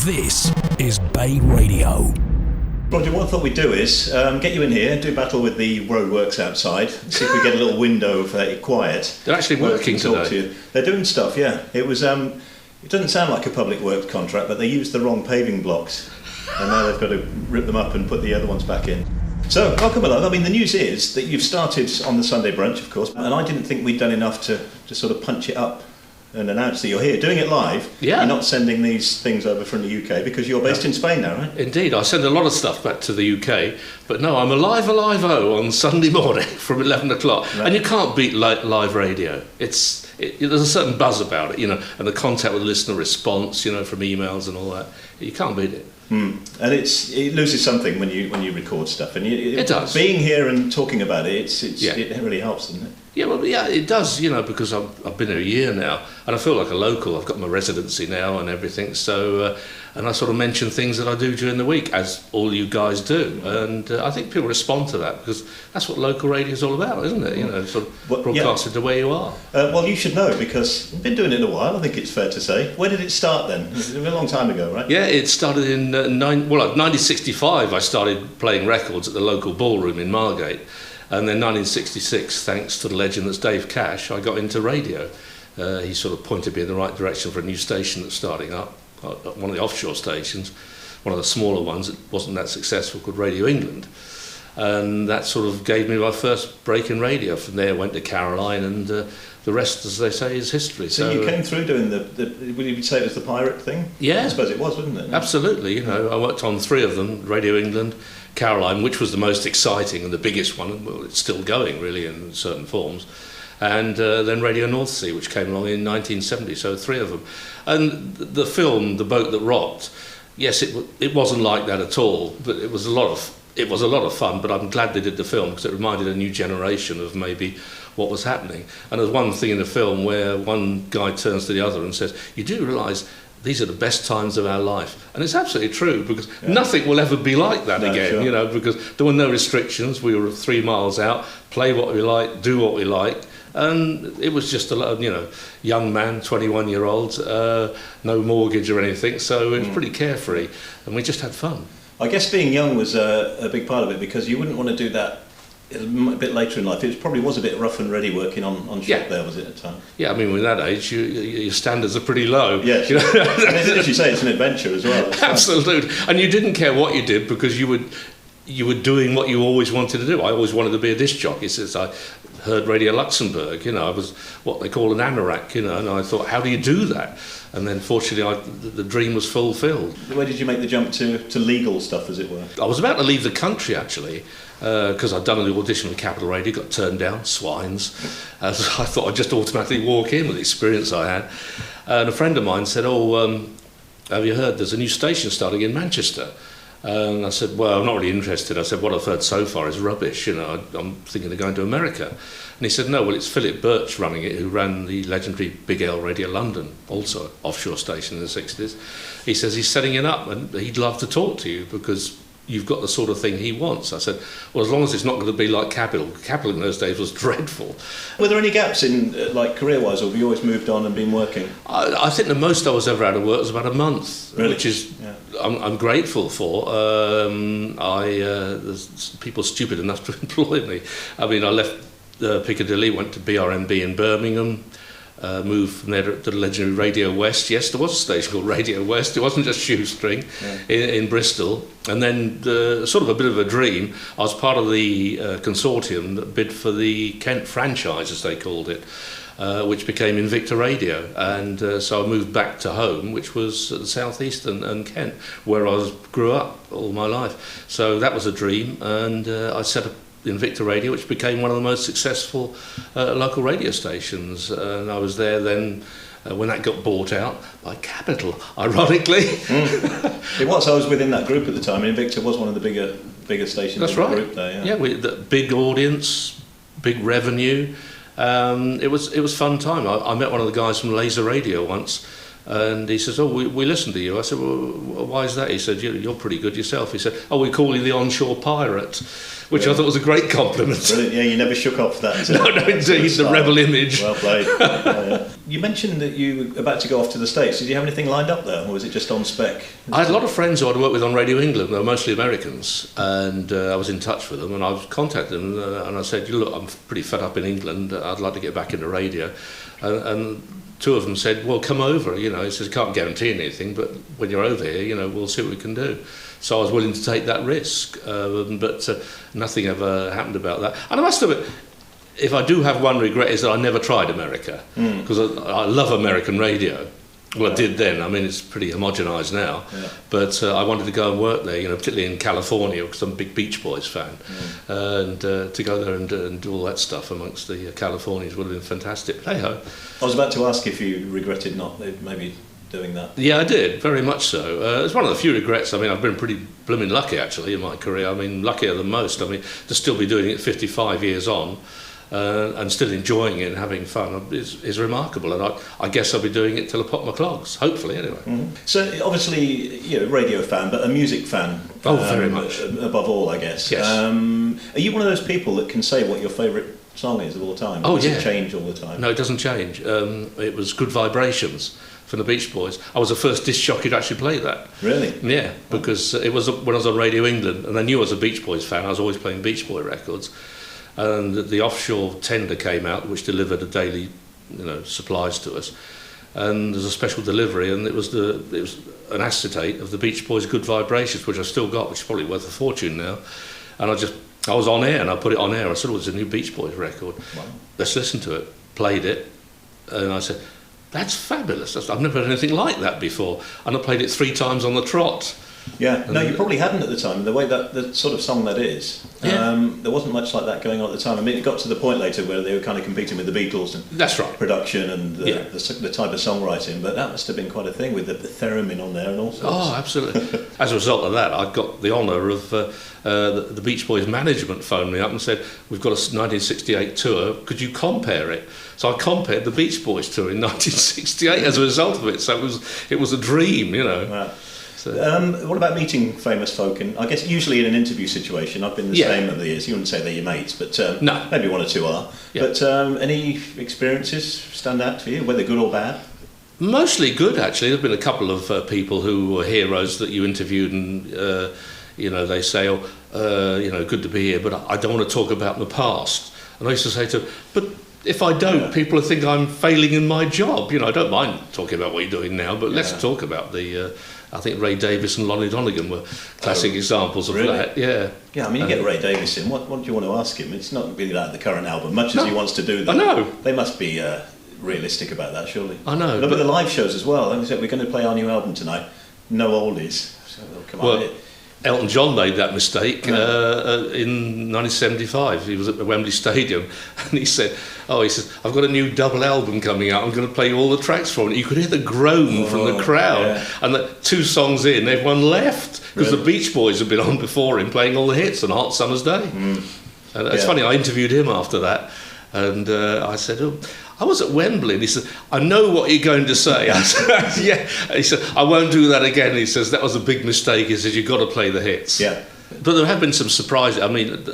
This is BayRadio. Roger, what I thought we'd do is get you in here, do battle with the roadworks outside, see if we get a little window of quiet. They're actually working today. To you. They're doing stuff, yeah. It was. It doesn't sound like a public works contract, but they used the wrong paving blocks, and now they've got to rip them up and put the other ones back in. So, welcome along. I mean, the news is that you've started on the Sunday Brunch, of course, and I didn't think we'd done enough to sort of punch it up and announce that you're here, doing it live. Yeah. You're not sending these things over from the UK because you're based in Spain now, right? Indeed, I send a lot of stuff back to the UK, but no, I'm alive-o on Sunday morning from 11 o'clock, right. And you can't beat live radio. There's a certain buzz about it, and the contact with the listener response, from emails and all that. You can't beat it. And it loses something when you record stuff, and it does. Being here and talking about it, it really helps, doesn't it? Yeah, well, yeah, it does, because I've been here a year now, and I feel like a local. I've got my residency now and everything, so, and I sort of mention things that I do during the week, as all you guys do, and I think people respond to that, because that's what local radio is all about, isn't it? Sort of broadcasted to where you are. Well, you should know, because you've been doing it a while, I think it's fair to say. Where did it start then? It was a long time ago, right? Yeah, it started in 1965. I started playing records at the local ballroom in Margate. And then 1966, thanks to the legend that's Dave Cash, I got into radio. He sort of pointed me in the right direction for a new station that's starting up, one of the offshore stations, one of the smaller ones that wasn't that successful, called Radio England. And that sort of gave me my first break in radio. From there I went to Caroline, and the rest, as they say, is history. So you came through doing would you say it was the pirate thing? Yeah. I suppose it was, wasn't it? Absolutely, I worked on 3 of them, Radio England, Caroline, which was the most exciting and the biggest one. Well, it's still going, really, in certain forms. And then Radio North Sea, which came along in 1970, so 3 of them. And the film, The Boat That Rocked, yes, it wasn't like that at all, but it was a lot of fun, but I'm glad they did the film, because it reminded a new generation of maybe what was happening. And there's one thing in the film where one guy turns to the other and says, "You do realise these are the best times of our life." And it's absolutely true, because nothing will ever be like that again, sure. Because there were no restrictions. We were 3 miles out, play what we like, do what we like. And it was just a lot of, young man, 21-year-old, no mortgage or anything. So it was pretty carefree, and we just had fun. I guess being young was a big part of it, because you wouldn't want to do that a bit later in life. It probably was a bit rough and ready working on ship there, was it, at the time? Yeah, I mean, with that age, your standards are pretty low. Yes. And as you say, it's an adventure as well. Absolutely. And you didn't care what you did, because you were doing what you always wanted to do. I always wanted to be a disc jockey, since I heard Radio Luxembourg. I was what they call an anorak, and I thought, how do you do that? And then, fortunately, the dream was fulfilled. Where did you make the jump to legal stuff, as it were? I was about to leave the country, actually, because I'd done an audition with Capital Radio, got turned down, swines. I thought I'd just automatically walk in with the experience I had. And a friend of mine said, have you heard there's a new station starting in Manchester? And I said, well, I'm not really interested. I said, what I've heard so far is rubbish. I'm thinking of going to America. And he said, no, well, it's Philip Birch running it, who ran the legendary Big L Radio London, also offshore station in the 60s. He says he's setting it up, and he'd love to talk to you, because you've got the sort of thing he wants. I said, well, as long as it's not going to be like Capital. Capital in those days was dreadful. Were there any gaps in, career-wise, or have you always moved on and been working? I think the most I was ever out of work was about a month, really? Which is I'm grateful for. There's people stupid enough to employ me. I mean, I left Piccadilly, went to BRMB in Birmingham, moved from there to the legendary Radio West. Yes, there was a station called Radio West. It wasn't just shoestring in Bristol. And then, sort of a bit of a dream, I was part of the consortium that bid for the Kent franchise, as they called it, which became Invicta Radio. And so I moved back to home, which was the South East and Kent, where I grew up all my life. So that was a dream, and I set up Invicta Radio, which became one of the most successful local radio stations. And I was there then when that got bought out by Capital, ironically. It was. I was within that group at the time. Invicta was one of the bigger stations. That's in right. The group there. Yeah, the big audience, big revenue. It was fun time. I met one of the guys from Laser Radio once, and he says, we listen to you. I said, well, why is that? He said, you're pretty good yourself. He said, we call you the onshore pirate, which I thought was a great compliment. Brilliant. Yeah, you never shook off that. No, indeed, the rebel image. Well played. Yeah. You mentioned that you were about to go off to the States. Did you have anything lined up there, or was it just on spec? I had a lot of friends who I'd worked with on Radio England. They were mostly Americans, and I was in touch with them, and I contacted them, and I said, look, I'm pretty fed up in England. I'd like to get back into radio. And two of them said, well, come over. He says, can't guarantee anything, but when you're over here, we'll see what we can do. So I was willing to take that risk, but nothing ever happened about that. And I must admit, if I do have one regret, is that I never tried America, because I love American radio. Well, I did then. I mean, it's pretty homogenised now. Yeah. But I wanted to go and work there, particularly in California, because I'm a big Beach Boys fan. And to go there and do all that stuff amongst the Californians would have been fantastic. But hey-ho. I was about to ask if you regretted not maybe doing that. Yeah, I did, very much so. It's one of the few regrets. I mean, I've been pretty blooming lucky, actually, in my career. I mean, luckier than most. I mean, to still be doing it 55 years on, and still enjoying it and having fun is remarkable, and I guess I'll be doing it till I pop my clogs, hopefully, anyway. So obviously, radio fan, but a music fan. Oh, very much. Above all, I guess. Yes. Are you one of those people that can say what your favourite song is of all time? Oh, Does yeah. it change all the time? No, it doesn't change. It was Good Vibrations from the Beach Boys. I was the first disc jockey to actually play that. Really? Yeah, because it was when I was on Radio England, and I knew I was a Beach Boys fan. I was always playing Beach Boy records. And the offshore tender came out, which delivered a daily, supplies to us. And there's a special delivery, and it was an acetate of the Beach Boys' Good Vibrations, which I still got, which is probably worth a fortune now. And I was on air, and I put it on air. I said, "Oh, it's a new Beach Boys record. Wow. Let's listen to it." Played it, and I said, "That's fabulous. I've never heard anything like that before." And I played it 3 times on the trot. Yeah, no, you probably hadn't at the time. The way the sort of song that is, there wasn't much like that going on at the time. I mean, it got to the point later where they were kind of competing with the Beatles and that's right, production and the type of songwriting. But that must have been quite a thing with the theremin on there and all sorts. Oh, absolutely. As a result of that, I got the honour of the Beach Boys management phoned me up and said, "We've got a 1968 tour. Could you compare it?" So I compared the Beach Boys tour in 1968 as a result of it. So it was a dream, Wow. What about meeting famous folk? And I guess usually in an interview situation, I've been the same over the years. You wouldn't say they're your mates, but no. Maybe one or two are. Yeah. But any experiences stand out for you, whether good or bad? Mostly good, actually. There have been a couple of people who were heroes that you interviewed, and they say, good to be here, but I don't want to talk about the past. And I used to say to them, but if I don't, people will think I'm failing in my job. I don't mind talking about what you're doing now, but let's talk about I think Ray Davies and Lonnie Donegan were classic examples of that. Yeah. Yeah, I mean, you get Ray Davies in. What do you want to ask him? It's not really like the current album, much as he wants to do that. I know. They must be realistic about that, surely. I know. Look at the live shows as well. Like I said, we're going to play our new album tonight. No oldies. So come on. Elton John made that mistake in 1975. He was at the Wembley Stadium, and he said, I've got a new double album coming out. I'm going to play all the tracks for it. You could hear the groan from the crowd. Yeah. And 2 songs in, everyone left, because the Beach Boys had been on before him playing all the hits on a hot summer's day. And it's funny, I interviewed him after that, and I said, I was at Wembley, and he said, "I know what you're going to say." I said, "Yeah." He said, "I won't do that again." He says, "That was a big mistake." He says, "You've got to play the hits." Yeah. But there have been some surprises. I mean,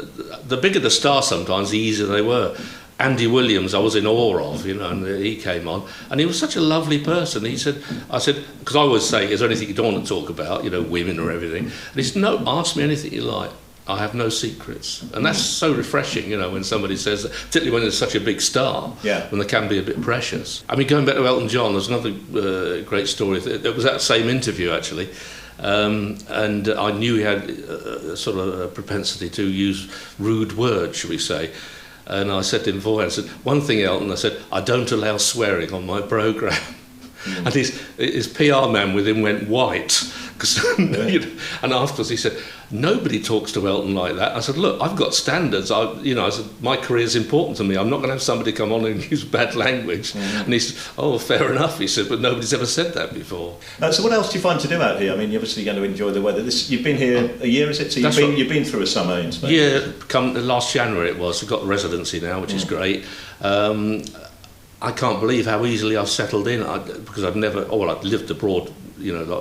the bigger the star sometimes, the easier they were. Andy Williams, I was in awe of, and he came on, and he was such a lovely person. I said, because I always say, "Is there anything you don't want to talk about, women or everything?" And he said, "No, ask me anything you like. I have no secrets." And that's so refreshing, when somebody says that, particularly when there's such a big star, when they can be a bit precious. I mean, going back to Elton John, there's another great story. It was that same interview, actually, and I knew he had sort of a propensity to use rude words, shall we say. And I said to him beforehand, I said, "One thing, Elton," I said, "I don't allow swearing on my programme." And his PR man with him went white. And afterwards he said, "Nobody talks to Elton like that." I said, "Look, I've got standards. I said, my career's important to me. I'm not going to have somebody come on and use bad language." And he said, "Oh, fair enough," he said, "but nobody's ever said that before." So what else do you find to do out here? I mean, you're obviously going to enjoy the weather. You've been here a year, is it? So you've been through a summer in Spain? Yeah, last January it was. I've got residency now, which is great. I can't believe how easily I've settled in, because I'd lived abroad,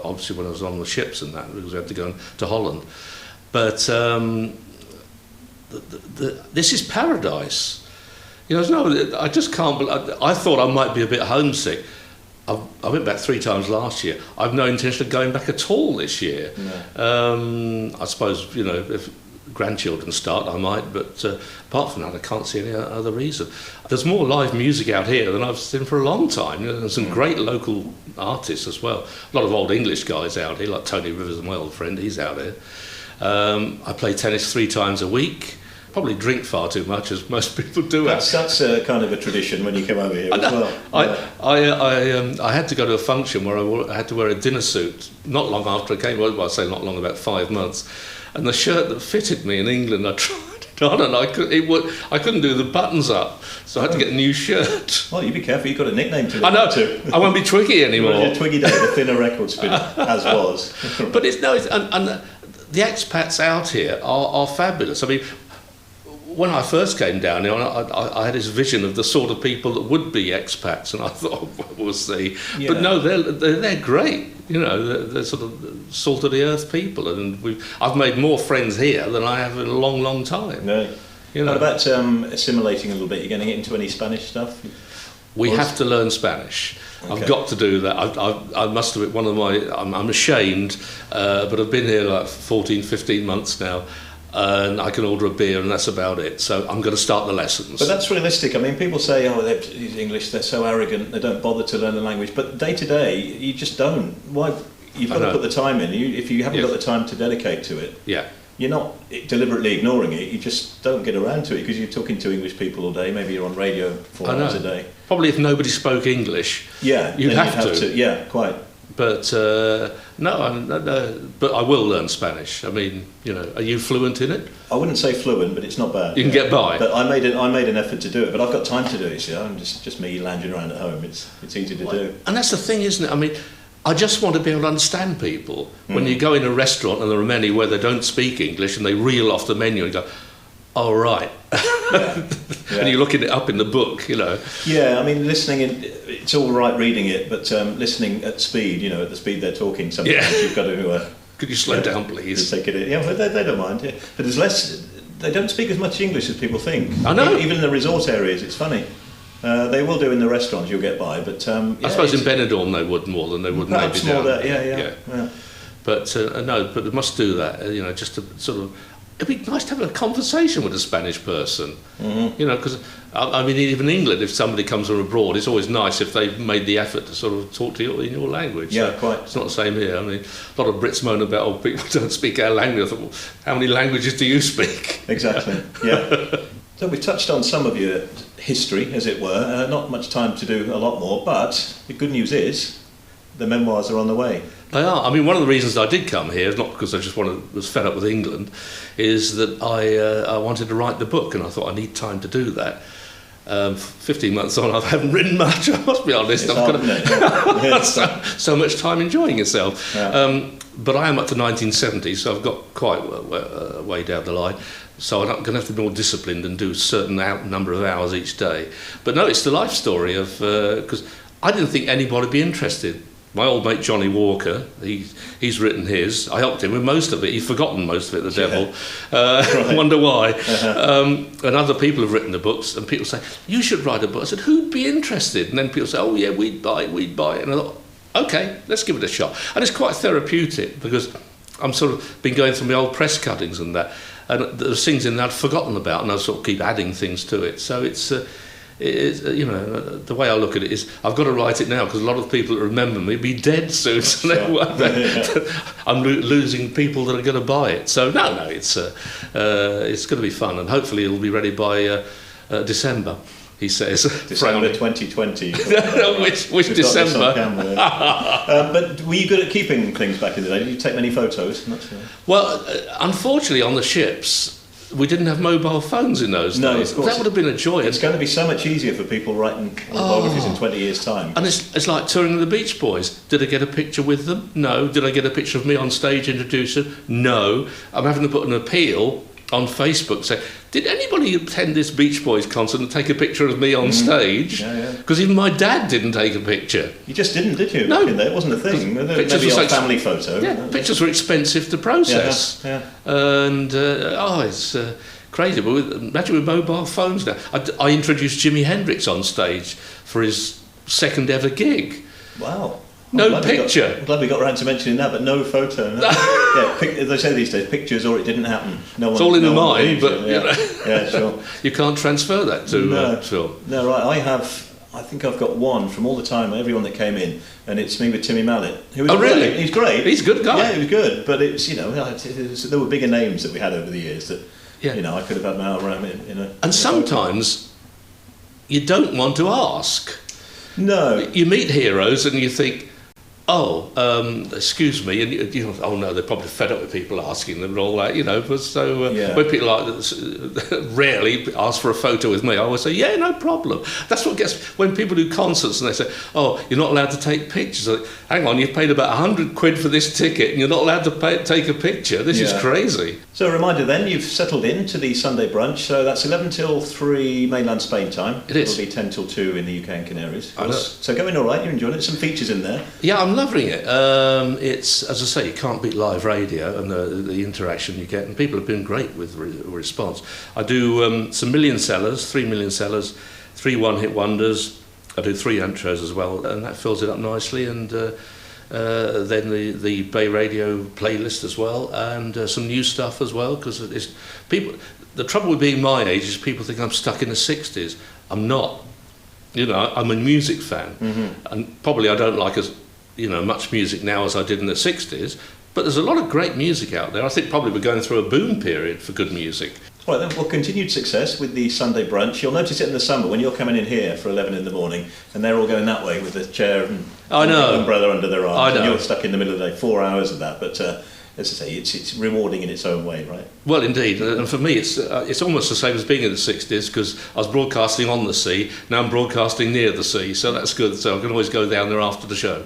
obviously when I was on the ships and that, because we had to go to Holland. But this is paradise. No, I just can't believe... I thought I might be a bit homesick. I went back 3 times last year. I've no intention of going back at all this year. No. I suppose, if grandchildren start, I might, but apart from that, I can't see any other reason. There's more live music out here than I've seen for a long time. There's some great local artists as well. A lot of old English guys out here, like Tony Rivers, my old friend, he's out here. I play tennis 3 times a week. Probably drink far too much, as most people do. That's kind of a tradition when you come over here as well. I had to go to a function where I had to wear a dinner suit not long after I came. Well, I say not long, about 5 months. And the shirt that fitted me in England, I tried it on, and I couldn't do the buttons up, so I had to get a new shirt. Well, you be careful. You've got a nickname to it. I know. I won't be Twiggy anymore. Roger Twiggy Day, the thinner record spinner, as was. But the expats out here are fabulous. I mean, when I first came down here, I had this vision of the sort of people that would be expats, and I thought, we'll see. Yeah. But no, they're great. They're sort of salt of the earth people, and I've made more friends here than I have in a long, long time. No. What about assimilating a little bit? You're going to get into any Spanish stuff? We have to learn Spanish. Okay. I've got to do that. I must have it. I'm ashamed, but I've been here like 14, 15 months now. And I can order a beer, and that's about it. So I'm going to start the lessons. But that's realistic. I mean, people say, these English, they're so arrogant, they don't bother to learn the language. But day to day, you just don't. Why? You've got to put the time in. If you haven't got the time to dedicate to it, you're not deliberately ignoring it. You just don't get around to it because you're talking to English people all day. Maybe you're on radio 4 hours a day. Probably if nobody spoke English, you'd have to. Yeah, quite. But no, but I will learn Spanish. I mean, are you fluent in it? I wouldn't say fluent, but it's not bad. You can get by. But I made an effort to do it, but I've got time to do it. I'm just me lounging around at home. It's easy to do. And that's the thing, isn't it? I mean, I just want to be able to understand people. When you go in a restaurant and there are many where they don't speak English and they reel off the menu and go, "Oh right," and you're looking it up in the book, Yeah, I mean, listening it's all right reading it, but listening at speed, at the speed they're talking, sometimes you've got to. Could you slow down, please? Take it in. Yeah, but they don't mind. Yeah. But there's less. They don't speak as much English as people think. I know. Even in the resort areas, it's funny. They will do in the restaurants. You'll get by, but I suppose in Benidorm they would more than they would maybe down. Yeah. But no, but they must do that. Just to sort of. It'd be nice to have a conversation with a Spanish person, because I mean, even in England, if somebody comes from abroad, it's always nice if they've made the effort to sort of talk to you in your language. Yeah, quite. It's not the same here. I mean, a lot of Brits moan about, people don't speak our language. I thought, well, how many languages do you speak? Exactly, yeah. So we've touched on some of your history, as it were. Not much time to do a lot more, but the good news is the memoirs are on the way. They are. I mean, one of the reasons I did come here, not because I just was fed up with England, is that I wanted to write the book, and I thought I need time to do that. 15 months on, I haven't written much, I must be honest. So much time enjoying yourself. Yeah. But I am up to 1970, so I've got quite way down the line. So I'm going to have to be more disciplined and do a certain number of hours each day. But no, it's the life story of... because I didn't think anybody would be interested. My old mate Johnny Walker, he's written his. I helped him with most of it. He's forgotten most of it, the devil. Right. Wonder why. And other people have written the books, and people say, you should write a book. I said, who'd be interested? And then people say, oh yeah, we'd buy it. And I thought, okay, let's give it a shot. And it's quite therapeutic, because I'm sort of been going through my old press cuttings and that, and there's things in there I'd forgotten about, and I sort of keep adding things to it. So it's... the way I look at it is I've got to write it now, because a lot of people that remember me will be dead soon, so I'm losing people that are going to buy it. So no, it's going to be fun, and hopefully it'll be ready by December, he says. December 2020. which December? But were you good at keeping things back in the day? Did you take many photos? Not sure. Well, unfortunately on the ships, we didn't have mobile phones in those days. That would have been a joy. It's going to be so much easier for people writing autobiographies in 20 years' time. And it's like touring with the Beach Boys. Did I get a picture with them? No. Did I get a picture of me on stage introducing? No. I'm having to put an appeal on Facebook saying, did anybody attend this Beach Boys concert and take a picture of me on stage? Because even my dad didn't take a picture. You just didn't, did you? No. It wasn't a thing. Maybe a family photo. Yeah, pictures were expensive to process. Yeah. And, it's... crazy. But imagine with mobile phones now. I introduced Jimi Hendrix on stage for his second ever gig. Wow. No picture. I'm glad we got around to mentioning that, but no photo. No. Yeah, as they say these days, pictures or it didn't happen. It's all in the mind, but yeah, sure. You can't transfer that to film. No, right. I think I've got one from all the time, everyone that came in, and it's me with Timmy Mallet. Who was really? Great. He's great. He's a good guy. Yeah, he was good, but it's there were bigger names that we had over the years that I could have had my arm around in a. And sometimes you don't want to ask. No. You meet heroes and you think, excuse me, and you know, oh no, they're probably fed up with people asking them and all that, you know. But so when people rarely ask for a photo with me, I always say, yeah, no problem. That's what gets when people do concerts and they say, oh, you're not allowed to take pictures. Like, hang on, you've paid about £100 for this ticket and you're not allowed to take a picture. This is crazy. So a reminder then, you've settled into the Sunday Brunch. So that's 11 till 3 mainland Spain time. It is. It'll be 10 till 2 in the UK and Canaries. I know. So going all right. You're enjoying it. Some features in there. Yeah, I'm loving it. It's, as I say, you can't beat live radio and the interaction you get, and people have been great with response. I do some million sellers, 3 million sellers, 3 one-hit wonders. I do 3 intros as well, and that fills it up nicely. And then the BayRadio playlist as well, and some new stuff as well, because it's people. The trouble with being my age is people think I'm stuck in the 60s. I'm not. You know, I'm a music fan, and probably I don't like as much music now as I did in the 60s, but there's a lot of great music out there. I think probably we're going through a boom period for good music. Right then, well, continued success with the Sunday Brunch. You'll notice it in the summer when you're coming in here for 11 in the morning and they're all going that way with the chair and umbrella under their arms. I know. And you're stuck in the middle of the day, 4 hours of that, but as I say, it's rewarding in its own way, right? Well, indeed, and for me it's almost the same as being in the 60s, because I was broadcasting on the sea, now I'm broadcasting near the sea, so that's good, so I can always go down there after the show.